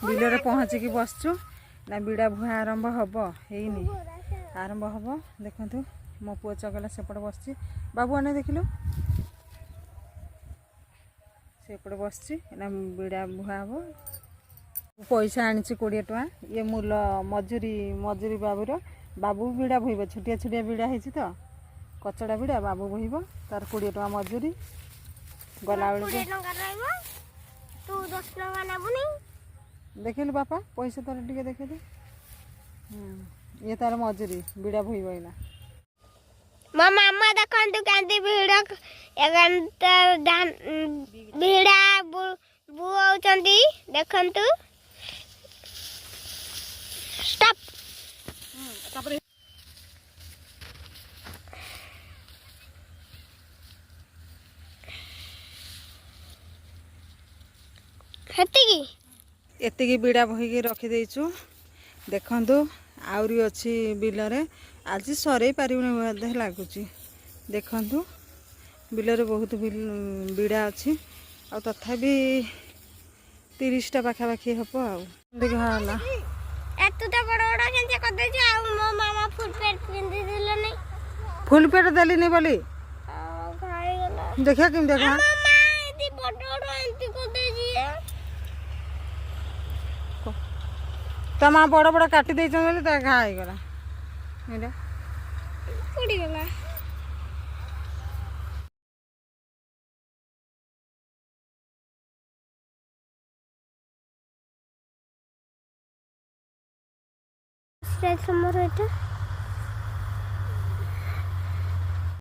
bill पहुँचिकी बसचु ना बिड़ा भुआ आरंभ हम हैनी आरंभ हम देखु मो पुओ चगला सेपटे बस बाबू आने देखिलु सेपटे बस ना बिड़ा भुआ हम पैसा आनी 20 टଙ୍କା ये मूल मजूरी मजूरी बाबूर बाबू बिड़ा बोहब छोटिया छोटिया बिड़ा है तो कचड़ा बिड़ा बाबू बोहब तार 20 टଙ୍କା मजूरी गला देखिलु बापा पैसा तार टे देखे दे ये तार मजूरी बिड़ा बोहब एना मो मामा देखंतु कांदी भिड़ा भिड़ा बुआउचंती देखंतु स्टॉप तापर एतिकी बिड़ा बोहिकी रखी देचु देखंतु आउरी अछि बिलरे आज सरे पारिबने बोधे लागुची देखंतु बिलरे बहुत बिड़ा अछि आ तथापि 30 टा पाखापाखि हब आ देखला एतुटा बड़ बड़ केंचे कर दे आ मो मामा फुल पेट पिंदी दिले नै फुल पेट देली नै बोली खाई गला देखा किम देखा मामा एती बड़ बड़ एंती कर दे जिए तमा बड़ बड़ काटी दे बोली ता घा हो गला एटा पड़ी गला समोर एटा